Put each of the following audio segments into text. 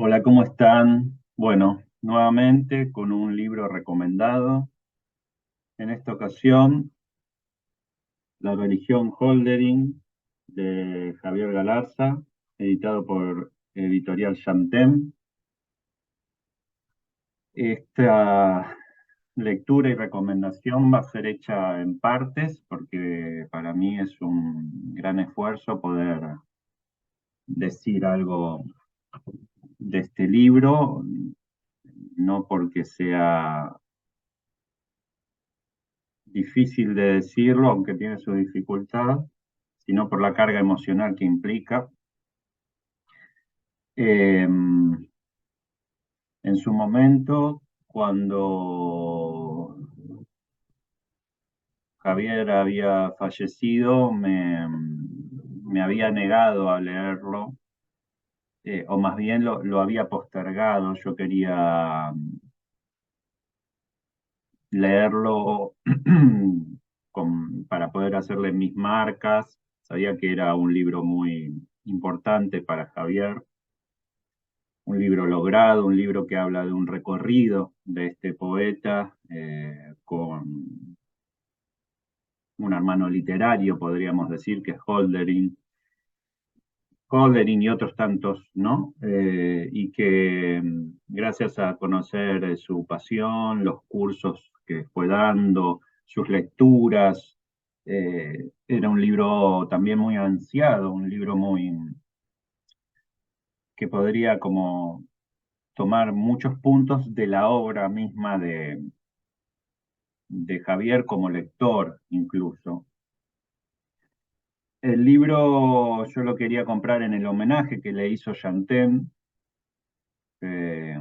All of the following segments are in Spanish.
Hola, ¿cómo están? Bueno, nuevamente con un libro recomendado. En esta ocasión, La religión Holdering de Javier Galarza, editado por Editorial Yamtem. Esta lectura y recomendación va a ser hecha en partes porque para mí es un gran esfuerzo poder decir algo de este libro, no porque sea difícil de decirlo, aunque tiene su dificultad, sino por la carga emocional que implica. Eh, en su momento, cuando Javier había fallecido, me había negado a leerlo, o más bien lo había postergado. Yo quería leerlo para poder hacerle mis marcas. Sabía que era un libro muy importante para Javier, un libro logrado, un libro que habla de un recorrido de este poeta con un hermano literario, podríamos decir, que es Holdering y otros tantos, ¿no? Y que gracias a conocer su pasión, los cursos que fue dando, sus lecturas, era un libro también muy ansiado, un libro muy que podría como tomar muchos puntos de la obra misma de Javier como lector incluso. El libro yo lo quería comprar en el homenaje que le hizo Yantén eh,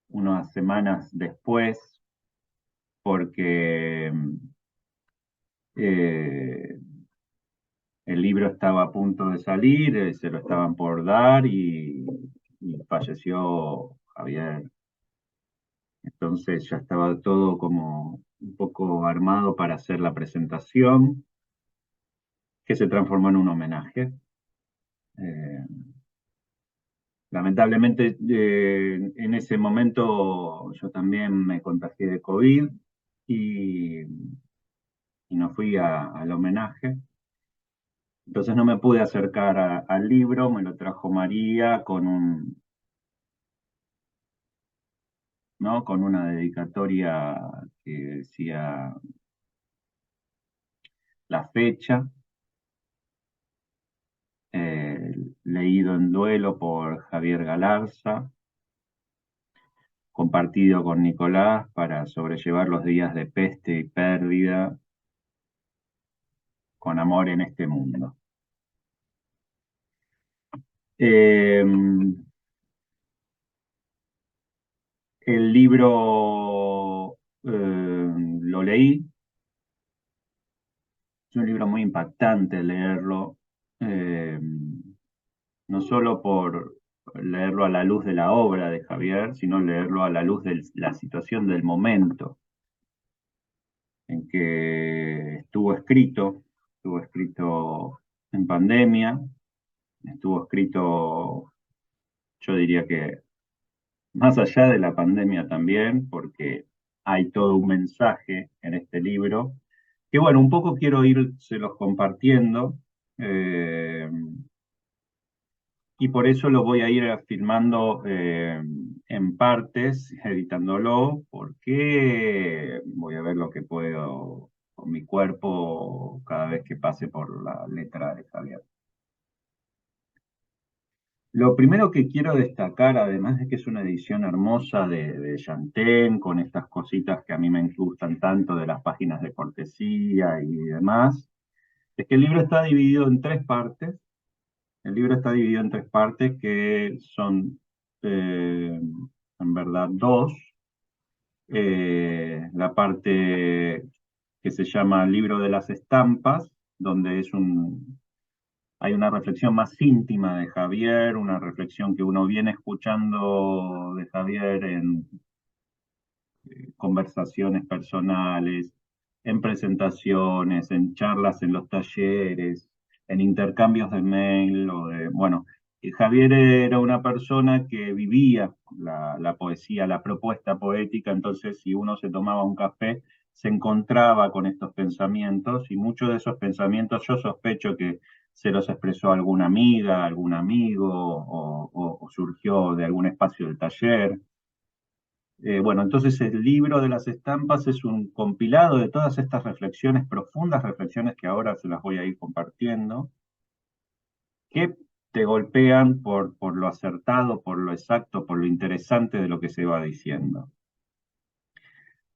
unas semanas después, porque eh, el libro estaba a punto de salir, se lo estaban por dar y falleció Javier. Entonces ya estaba todo como un poco armado para hacer la presentación, que se transformó en un homenaje. Eh, Lamentablemente, en ese momento yo también me contagié de COVID y, y no fui al homenaje. Entonces no me pude acercar al libro, me lo trajo María ¿no? Con una dedicatoria que decía la fecha, eh, leído en duelo por Javier Galarza, compartido con Nicolás para sobrellevar los días de peste y pérdida con amor en este mundo. Eh, el libro lo leí, es un libro muy impactante leerlo, eh, no solo por leerlo a la luz de la obra de Javier, sino leerlo a la luz de la situación del momento en que estuvo escrito en pandemia, estuvo escrito, yo diría que más allá de la pandemia también, porque hay todo un mensaje en este libro, que bueno, un poco quiero írselos compartiendo, eh, y por eso lo voy a ir filmando en partes, editándolo, porque voy a ver lo que puedo con mi cuerpo cada vez que pase por la letra de Javier. Lo primero que quiero destacar, además de que es una edición hermosa de Yantén, con estas cositas que a mí me gustan tanto de las páginas de cortesía y demás, es que el libro está dividido en tres partes. El libro está dividido en tres partes que son, en verdad, dos. La parte que se llama Libro de las Estampas, donde hay una reflexión más íntima de Javier, una reflexión que uno viene escuchando de Javier en conversaciones personales, en presentaciones, en charlas en los talleres, en intercambios de mail, bueno, Javier era una persona que vivía la poesía, la propuesta poética, entonces si uno se tomaba un café, se encontraba con estos pensamientos y muchos de esos pensamientos yo sospecho que se los expresó alguna amiga, algún amigo o surgió de algún espacio del taller. Bueno, entonces el libro de las estampas es un compilado de todas estas reflexiones, profundas reflexiones que ahora se las voy a ir compartiendo, que te golpean por lo acertado, por lo exacto, por lo interesante de lo que se va diciendo.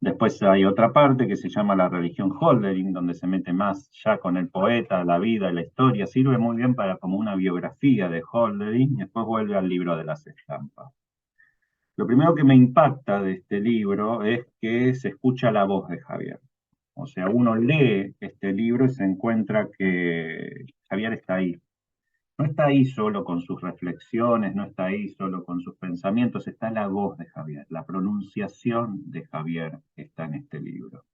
Después hay otra parte que se llama la religión Holdering, donde se mete más ya con el poeta, la vida, la historia. Sirve muy bien para como una biografía de Holdering y después vuelve al libro de las estampas. Lo primero que me impacta de este libro es que se escucha la voz de Javier. O sea, uno lee este libro y se encuentra que Javier está ahí. No está ahí solo con sus reflexiones, no está ahí solo con sus pensamientos, está la voz de Javier, la pronunciación de Javier está en este libro.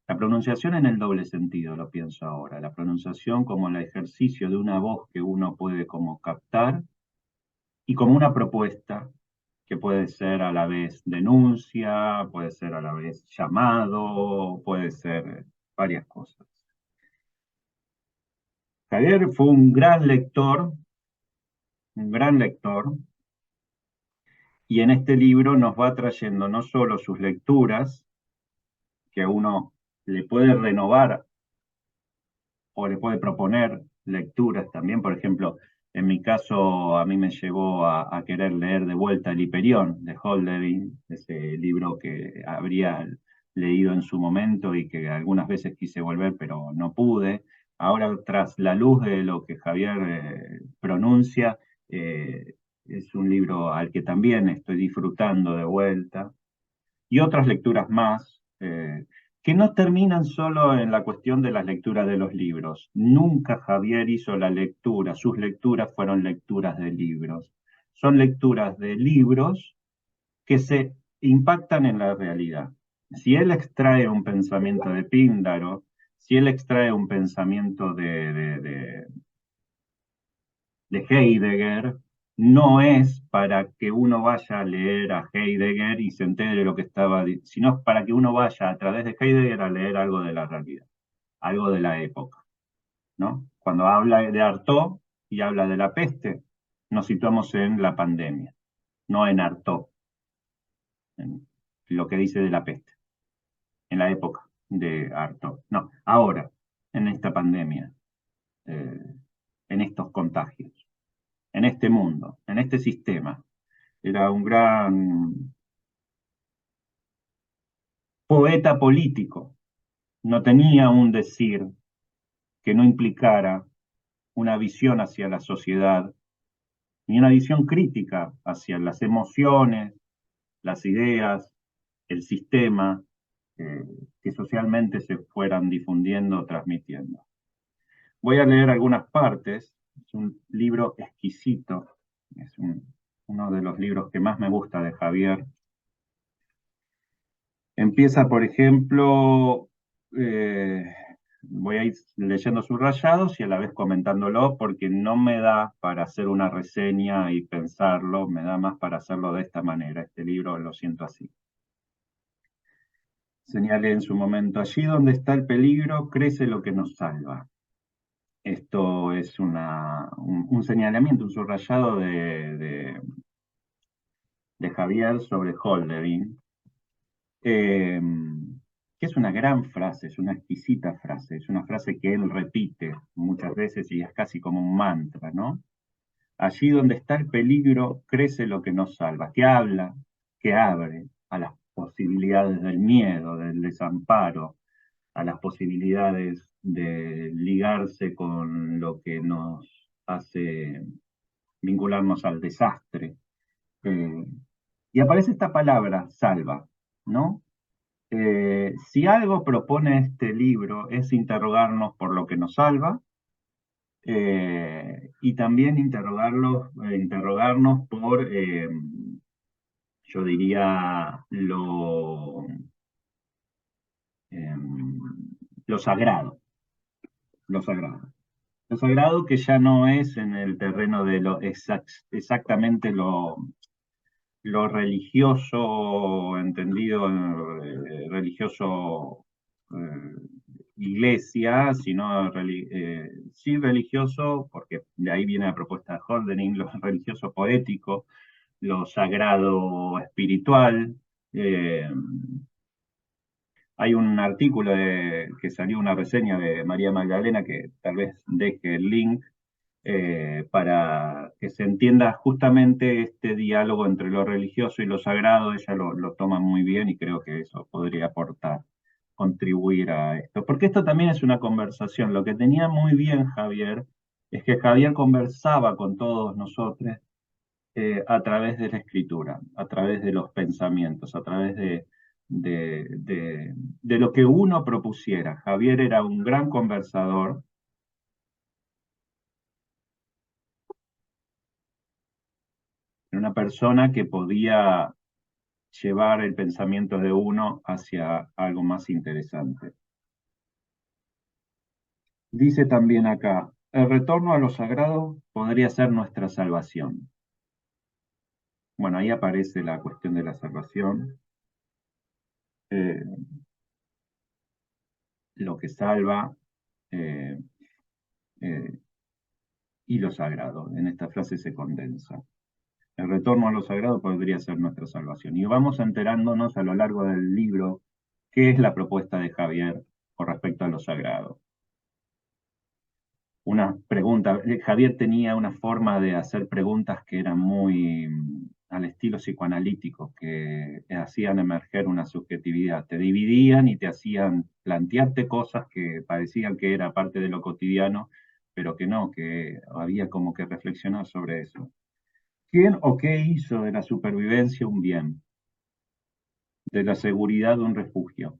La pronunciación en el doble sentido, lo pienso ahora. La pronunciación como el ejercicio de una voz que uno puede como captar y como una propuesta que puede ser a la vez denuncia, puede ser a la vez llamado, puede ser varias cosas. Javier fue un gran lector, y en este libro nos va trayendo no solo sus lecturas, que uno le puede renovar o le puede proponer lecturas también. Por ejemplo, en mi caso, a mí me llevó a querer leer de vuelta El Hiperión de Hölderlin, ese libro que habría leído en su momento y que algunas veces quise volver, pero no pude. Ahora, tras la luz de lo que Javier pronuncia, es un libro al que también estoy disfrutando de vuelta y otras lecturas más, que no terminan solo en la cuestión de las lecturas de los libros. Nunca Javier hizo la lectura, sus lecturas fueron lecturas de libros. Son lecturas de libros que se impactan en la realidad. Si él extrae un pensamiento de Píndaro, si él extrae un pensamiento de Heidegger, no es para que uno vaya a leer a Heidegger y se entere de lo que estaba, sino para que uno vaya a través de Heidegger a leer algo de la realidad, algo de la época, ¿no? Cuando habla de Artaud y habla de la peste, nos situamos en la pandemia, no en Artaud, en lo que dice de la peste, en la época de Artaud. No, ahora, en esta pandemia, eh, en estos contagios, en este mundo, en este sistema. Era un gran poeta político. No tenía un decir que no implicara una visión hacia la sociedad, ni una visión crítica hacia las emociones, las ideas, el sistema que socialmente se fueran difundiendo, transmitiendo. Voy a leer algunas partes. Es un libro exquisito. Es uno de los libros que más me gusta de Javier. Empieza, por ejemplo, eh, voy a ir leyendo subrayados y a la vez comentándolo porque no me da para hacer una reseña y pensarlo, me da más para hacerlo de esta manera. Este libro lo siento así. Señalé en su momento, allí donde está el peligro, crece lo que nos salva. Esto es un señalamiento, un subrayado de Javier sobre Holderlin, eh, que es una gran frase, es una exquisita frase, es una frase que él repite muchas veces y es casi como un mantra, ¿no? Allí donde está el peligro, crece lo que nos salva, que habla, que abre a las posibilidades del miedo, del desamparo, a las posibilidades de ligarse con lo que nos hace vincularnos al desastre. Eh, y aparece esta palabra, salva, ¿no? Si algo propone este libro es interrogarnos por lo que nos salva y también interrogarnos por, yo diría, eh, lo sagrado, lo sagrado. Lo sagrado que ya no es en el terreno de exactamente lo religioso, entendido religioso iglesia, sino sí religioso, porque de ahí viene la propuesta de Hölderlin, lo religioso poético, lo sagrado espiritual. eh, Hay un artículo que salió, una reseña de María Magdalena, que tal vez deje el link, para que se entienda justamente este diálogo entre lo religioso y lo sagrado. Ella lo toma muy bien y creo que eso podría aportar, contribuir a esto. Porque esto también es una conversación. Lo que tenía muy bien Javier es que Javier conversaba con todos nosotros a través de la escritura, a través de los pensamientos, a través de lo que uno propusiera. Javier era un gran conversador, una persona que podía llevar el pensamiento de uno hacia algo más interesante. Dice también acá, el retorno a lo sagrado podría ser nuestra salvación. Bueno, ahí aparece la cuestión de la salvación, eh, lo que salva eh, eh, y lo sagrado. En esta frase se condensa. El retorno a lo sagrado podría ser nuestra salvación. Y vamos enterándonos a lo largo del libro qué es la propuesta de Javier con respecto a lo sagrado. Una pregunta, Javier tenía una forma de hacer preguntas que eran muy al estilo psicoanalítico, que hacían emerger una subjetividad, te dividían y te hacían plantearte cosas que parecían que era parte de lo cotidiano, pero que no, que había como que reflexionar sobre eso. ¿Quién o qué hizo de la supervivencia un bien, de la seguridad un refugio,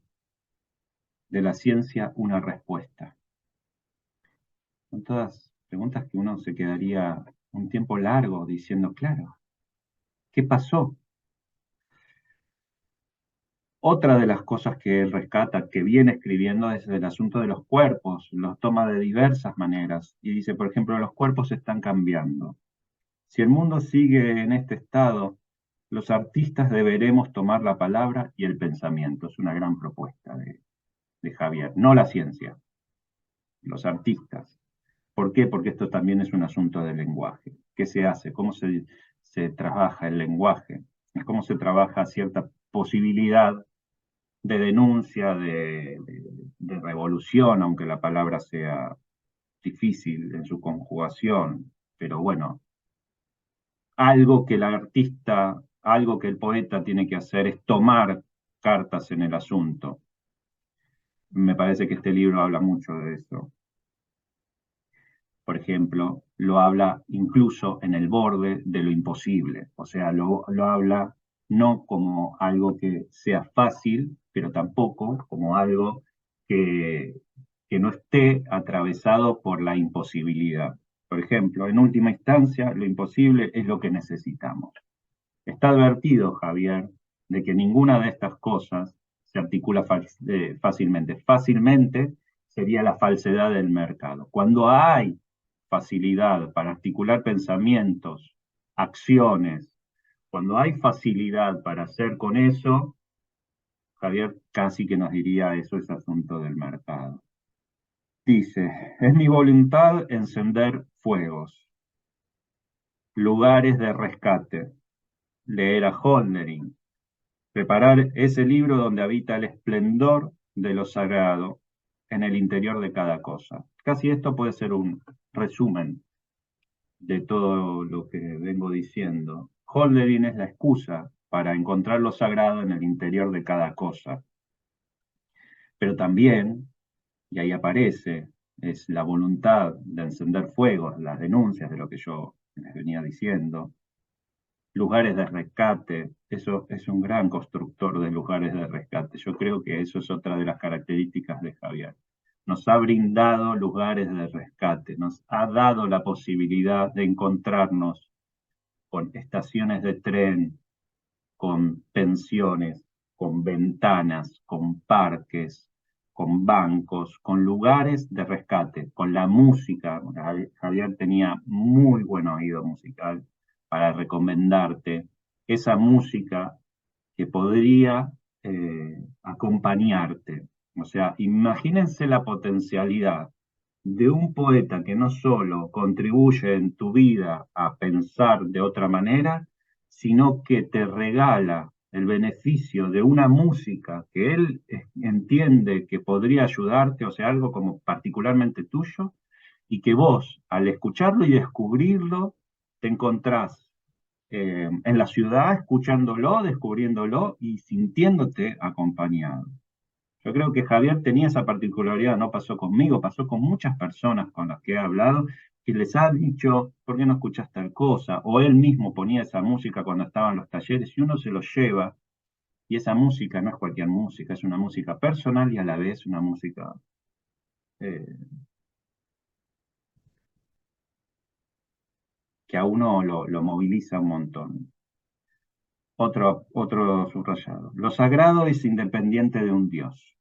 de la ciencia una respuesta? Son todas preguntas que uno se quedaría un tiempo largo diciendo, claro, ¿qué pasó? Otra de las cosas que él rescata, que viene escribiendo, es el asunto de los cuerpos. Los toma de diversas maneras. Y dice, por ejemplo, los cuerpos están cambiando. Si el mundo sigue en este estado, los artistas deberemos tomar la palabra y el pensamiento. Es una gran propuesta de Javier. No la ciencia, los artistas. ¿Por qué? Porque esto también es un asunto de lenguaje. ¿Qué se hace? ¿Cómo se trabaja el lenguaje? ¿Cómo se trabaja cierta posibilidad de denuncia, de revolución, aunque la palabra sea difícil en su conjugación? Pero bueno, algo que el artista, algo que el poeta tiene que hacer es tomar cartas en el asunto. Me parece que este libro habla mucho de eso. Por ejemplo, lo habla incluso en el borde de lo imposible. O sea, lo habla no como algo que sea fácil, pero tampoco como algo que, que no esté atravesado por la imposibilidad. Por ejemplo, en última instancia, lo imposible es lo que necesitamos. Está advertido, Javier, de que ninguna de estas cosas se articula fácilmente. Fácilmente sería la falsedad del mercado. Cuando hay facilidad para articular pensamientos, acciones, cuando hay facilidad para hacer con eso, Javier casi que nos diría eso es asunto del mercado. Dice, es mi voluntad encender fuegos, lugares de rescate, leer a Hölderlin, preparar ese libro donde habita el esplendor de lo sagrado en el interior de cada cosa. Casi esto puede ser un resumen de todo lo que vengo diciendo. Hölderlin es la excusa para encontrar lo sagrado en el interior de cada cosa, pero también, y ahí aparece, es la voluntad de encender fuegos, las denuncias de lo que yo les venía diciendo, lugares de rescate. Eso es un gran constructor de lugares de rescate. Yo creo que eso es otra de las características de Javier. Nos ha brindado lugares de rescate, nos ha dado la posibilidad de encontrarnos con estaciones de tren, con pensiones, con ventanas, con parques, con bancos, con lugares de rescate, con la música. Javier tenía muy buen oído musical para recomendarte esa música que podría acompañarte. O sea, imagínense la potencialidad de un poeta que no solo contribuye en tu vida a pensar de otra manera, sino que te regala el beneficio de una música que él entiende que podría ayudarte, o sea, algo como particularmente tuyo, y que vos, al escucharlo y descubrirlo, te encontrás en la ciudad, escuchándolo, descubriéndolo y sintiéndote acompañado. Yo creo que Javier tenía esa particularidad, no pasó conmigo, pasó con muchas personas con las que he hablado, que les ha dicho, ¿por qué no escuchas tal cosa? O él mismo ponía esa música cuando estaban los talleres y uno se lo lleva, y esa música no es cualquier música, es una música personal y a la vez una música eh, que a uno lo moviliza un montón. Otro subrayado. Lo sagrado es independiente de un Dios.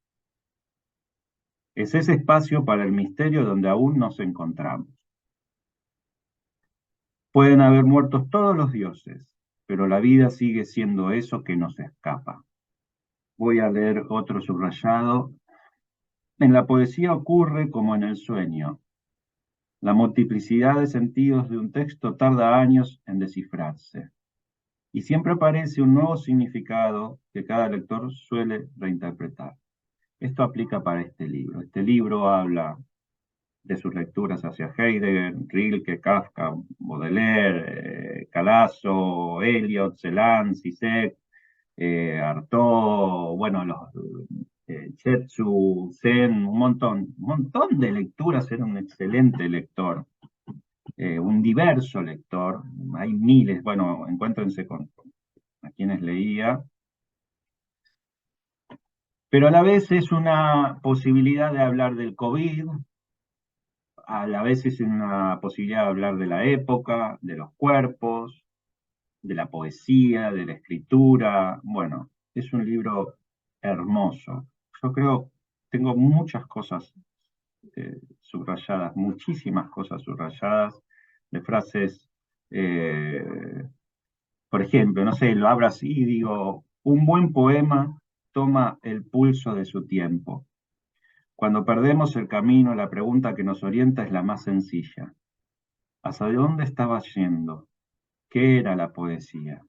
Es ese espacio para el misterio donde aún nos encontramos. Pueden haber muertos todos los dioses, pero la vida sigue siendo eso que nos escapa. Voy a leer otro subrayado. En la poesía ocurre como en el sueño. La multiplicidad de sentidos de un texto tarda años en descifrarse. Y siempre aparece un nuevo significado que cada lector suele reinterpretar. Esto aplica para este libro. Este libro habla de sus lecturas hacia Heidegger, Rilke, Kafka, Baudelaire, Calazo, Eliot, Celan, Zizek, Artaud, bueno, los Chetsu, Zen, un montón de lecturas, era un excelente lector, un diverso lector, hay miles, bueno, encuéntrense con a quienes leía, pero a la vez es una posibilidad de hablar del COVID, a la vez es una posibilidad de hablar de la época, de los cuerpos, de la poesía, de la escritura. Bueno, es un libro hermoso. Yo creo, tengo muchas cosas subrayadas, muchísimas cosas subrayadas de frases, eh, por ejemplo, no sé, lo abro así y digo, un buen poema toma el pulso de su tiempo. Cuando perdemos el camino, la pregunta que nos orienta es la más sencilla. ¿Hacia dónde estabas yendo? ¿Qué era la poesía?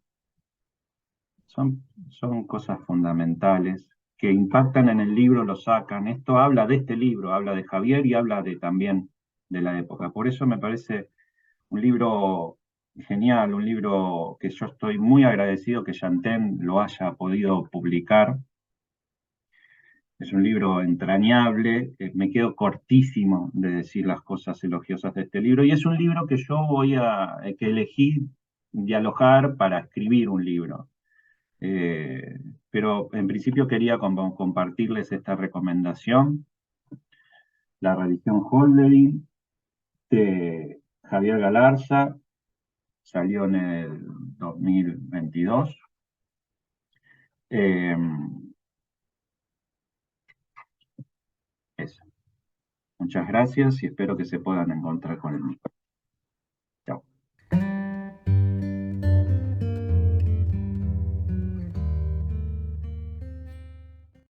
Son cosas fundamentales que impactan en el libro, lo sacan. Esto habla de este libro, habla de Javier y habla de, también de la época. Por eso me parece un libro genial, un libro que yo estoy muy agradecido que Yantén lo haya podido publicar. Es un libro entrañable, me quedo cortísimo de decir las cosas elogiosas de este libro y es un libro que yo que elegí dialogar para escribir un libro. Eh, pero en principio quería compartirles esta recomendación, La religión Holderlin, de Javier Galarza, salió en el 2022. Eh, Eso. Muchas gracias y espero que se puedan encontrar con el mismo.